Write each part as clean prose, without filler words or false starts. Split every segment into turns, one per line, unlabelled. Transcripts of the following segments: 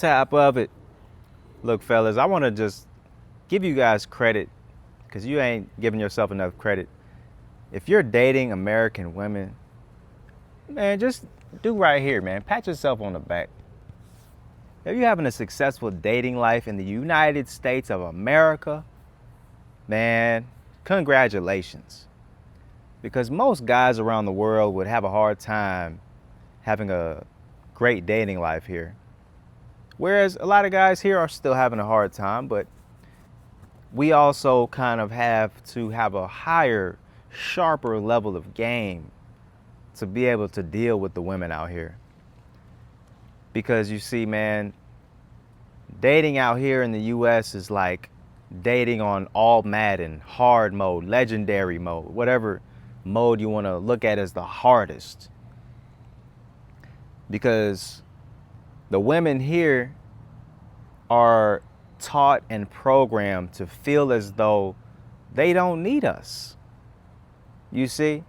tap of it. Look, fellas, I want to just give you guys credit because you ain't giving yourself enough credit. If you're dating American women, man, just do right here, man. Pat yourself on the back. If you're having a successful dating life in the United States of America, man, congratulations. Because most guys around the world would have a hard time having a great dating life here. Whereas a lot of guys here are still having a hard time, but we also kind of have to have a higher, sharper level of game to be able to deal with the women out here. Because you see, man, dating out here in the US is like dating on all Madden, hard mode, legendary mode, whatever mode you want to look at as the hardest. Because the women here are taught and programmed to feel as though they don't need us. You see?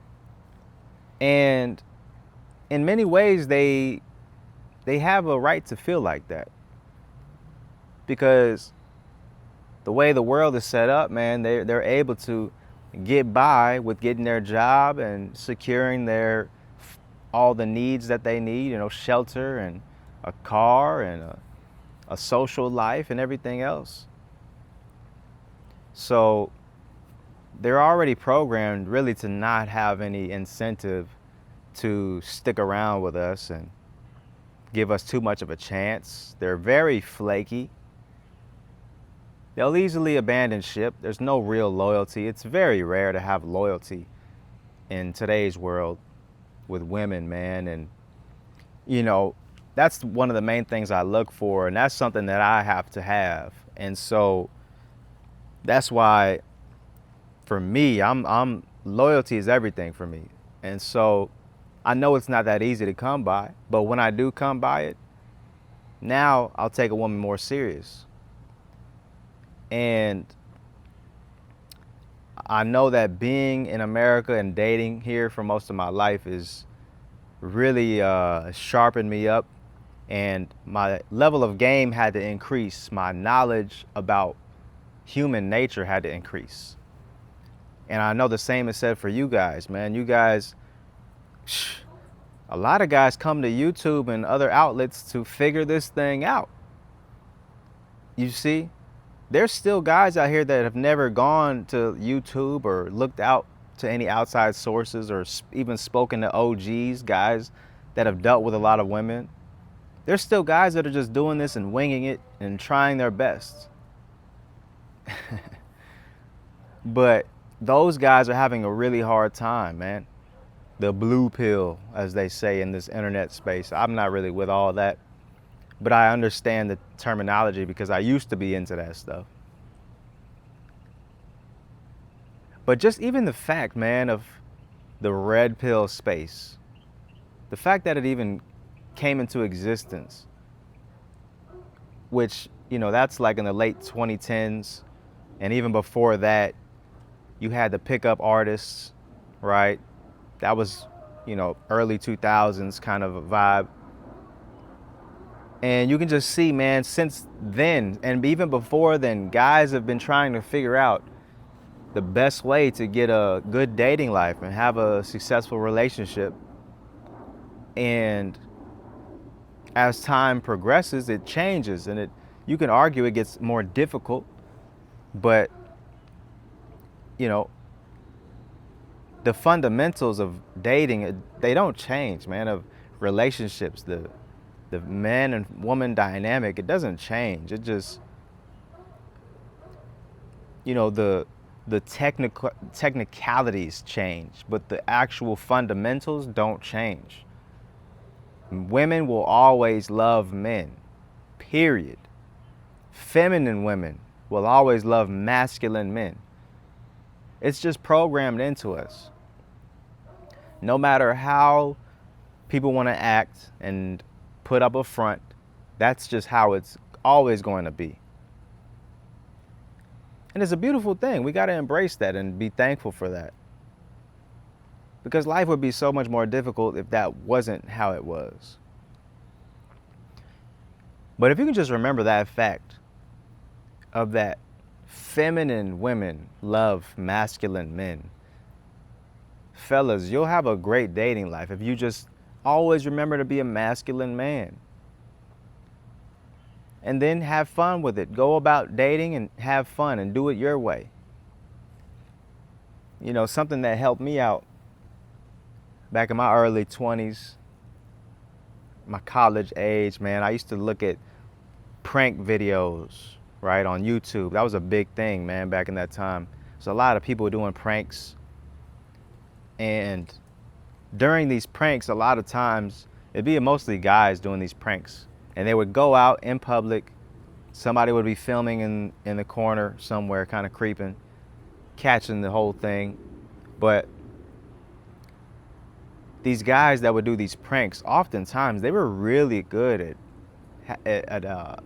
And in many ways they have a right to feel like that. Because the way the world is set up, man, they're able to get by with getting their job and securing their all the needs that they need, you know, shelter and a car and a social life and everything else. So they're already programmed really to not have any incentive to stick around with us and give us too much of a chance. They're very flaky. They'll easily abandon ship. There's no real loyalty. It's very rare to have loyalty in today's world with women, man. And, you know, that's one of the main things I look for, and that's something that I have to have. And so that's why, for me, I'm loyalty is everything for me. And so I know it's not that easy to come by, but when I do come by it, now I'll take a woman more serious. And I know that being in America and dating here for most of my life is really sharpened me up, and my level of game had to increase. My knowledge about human nature had to increase. And I know the same is said for you guys, man. You guys, a lot of guys come to YouTube and other outlets to figure this thing out. You see? There's still guys out here that have never gone to YouTube or looked out to any outside sources or even spoken to OGs, guys that have dealt with a lot of women. There's still guys that are just doing this and winging it and trying their best. But those guys are having a really hard time, man. The blue pill, as they say in this internet space. I'm not really with all that. But I understand the terminology because I used to be into that stuff. But just even the fact, man, of the red pill space, the fact that it even came into existence, which, you know, that's like in the late 2010s. And even before that, you had the pickup artists, right? That was, you know, early 2000s kind of a vibe. And you can just see, man, since then, and even before then, guys have been trying to figure out the best way to get a good dating life and have a successful relationship. And as time progresses, it changes, and you can argue it gets more difficult, but, you know, the fundamentals of dating, they don't change, man, of relationships, the man and woman dynamic, it doesn't change. It just, you know, the technicalities change, but the actual fundamentals don't change. Women will always love men, period. Feminine women will always love masculine men. It's just programmed into us. No matter how people want to act and put up a front, that's just how it's always going to be. And it's a beautiful thing. We got to embrace that and be thankful for that. Because life would be so much more difficult if that wasn't how it was. But if you can just remember that fact of that feminine women love masculine men, fellas, you'll have a great dating life if you just always remember to be a masculine man. And then have fun with it. Go about dating and have fun and do it your way. You know, something that helped me out back in my early 20s, my college age, man, I used to look at prank videos, right, on YouTube. That was a big thing, man, back in that time. So a lot of people doing pranks. And during these pranks, a lot of times, it'd be mostly guys doing these pranks. And they would go out in public. Somebody would be filming in the corner somewhere, kind of creeping, catching the whole thing. But these guys that would do these pranks, oftentimes they were really good at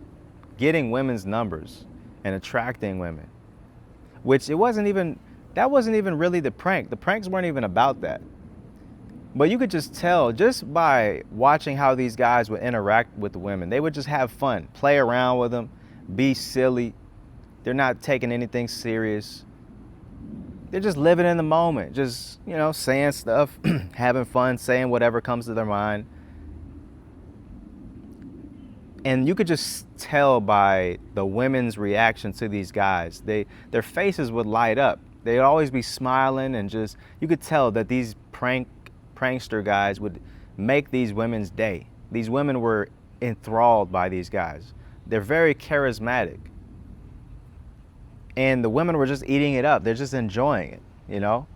getting women's numbers and attracting women. Which that wasn't even really the prank. The pranks weren't even about that. But you could just tell just by watching how these guys would interact with the women. They would just have fun, play around with them, be silly. They're not taking anything serious. They're just living in the moment, just, you know, saying stuff, having fun, saying whatever comes to their mind. And you could just tell by the women's reaction to these guys. Their faces would light up. They'd always be smiling, and just, you could tell that these prankster guys would make these women's day. These women were enthralled by these guys. They're very charismatic. And the women were just eating it up. They're just enjoying it, you know?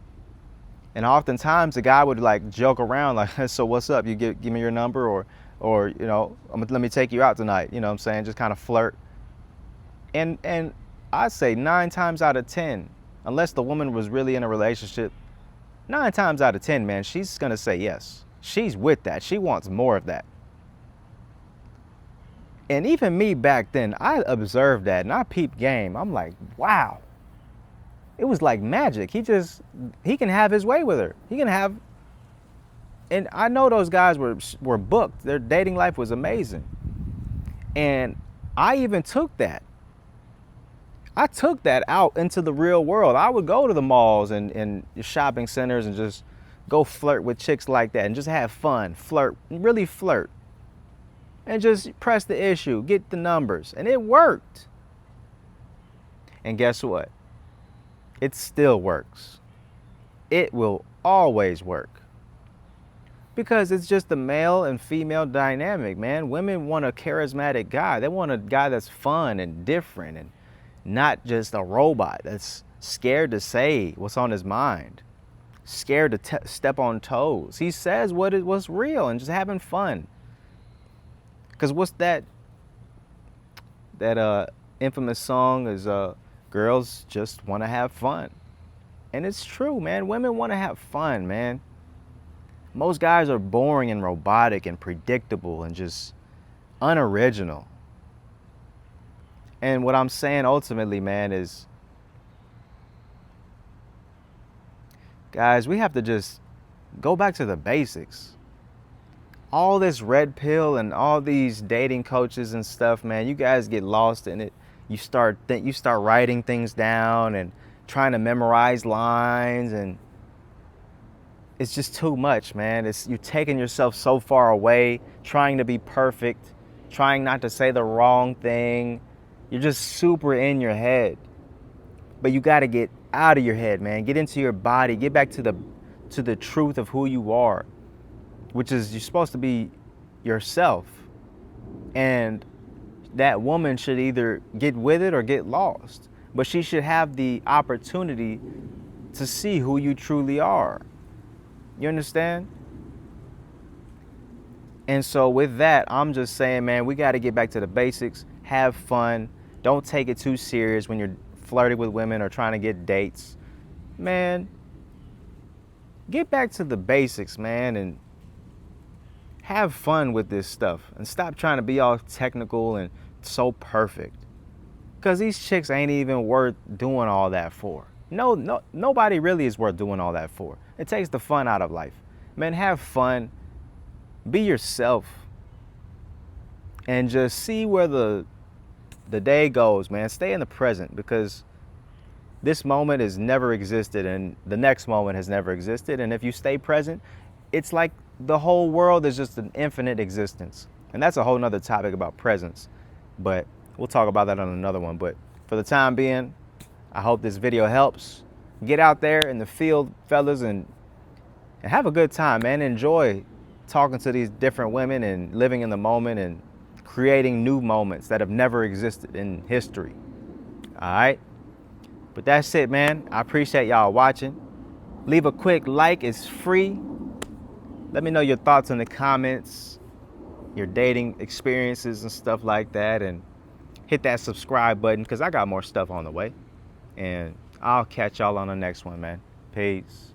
And oftentimes the guy would like joke around like, so what's up? You give me your number, or you know, let me take you out tonight. You know what I'm saying? Just kind of flirt. And I'd say 9 times out of 10, unless the woman was really in a relationship, 9 times out of 10, man, she's gonna say yes. She's with that. She wants more of that. And even me back then, I observed that and I peeped game. I'm like, wow. It was like magic. He can have his way with her. He can have, and I know those guys were booked. Their dating life was amazing. And I even took that. I took that out into the real world. I would go to the malls and shopping centers and just go flirt with chicks like that and just have fun, flirt, really flirt. And just press the issue, get the numbers. And it worked. And guess what? It still works. It will always work. Because it's just the male and female dynamic, man. Women want a charismatic guy. They want a guy that's fun and different and not just a robot that's scared to say what's on his mind, scared to step on toes. He says what's real and just having fun. Because what's that infamous song is girls just want to have fun. And it's true, man. Women want to have fun, man. Most guys are boring and robotic and predictable and just unoriginal. And what I'm saying ultimately, man, is guys, we have to just go back to the basics. All this red pill and all these dating coaches and stuff, man, you guys get lost in it. You start writing things down and trying to memorize lines, and it's just too much, man. You're taking yourself so far away, trying to be perfect, trying not to say the wrong thing. You're just super in your head. But you got to get out of your head, man. Get into your body. Get back to the truth of who you are, which is you're supposed to be yourself. And that woman should either get with it or get lost. But she should have the opportunity to see who you truly are. You understand? And so with that, I'm just saying, man, we got to get back to the basics. Have fun. Don't take it too serious when you're flirting with women or trying to get dates. Man, get back to the basics, man, and have fun with this stuff. And stop trying to be all technical and so perfect. Because these chicks ain't even worth doing all that for. No, nobody really is worth doing all that for. It takes the fun out of life. Man, have fun. Be yourself. and just see where the day goes, man. Stay in the present, because this moment has never existed and the next moment has never existed. And if you stay present, it's like the whole world is just an infinite existence. And that's a whole nother topic about presence, but we'll talk about that on another one. But for the time being, I hope this video helps. Get out there in the field, fellas, and have a good time, man. Enjoy talking to these different women and living in the moment and creating new moments that have never existed in history. All right? But that's it, man. I appreciate y'all watching. Leave a quick like, it's free. Let me know your thoughts in the comments, your dating experiences and stuff like that. And hit that subscribe button, because I got more stuff on the way. And I'll catch y'all on the next one, man. Peace.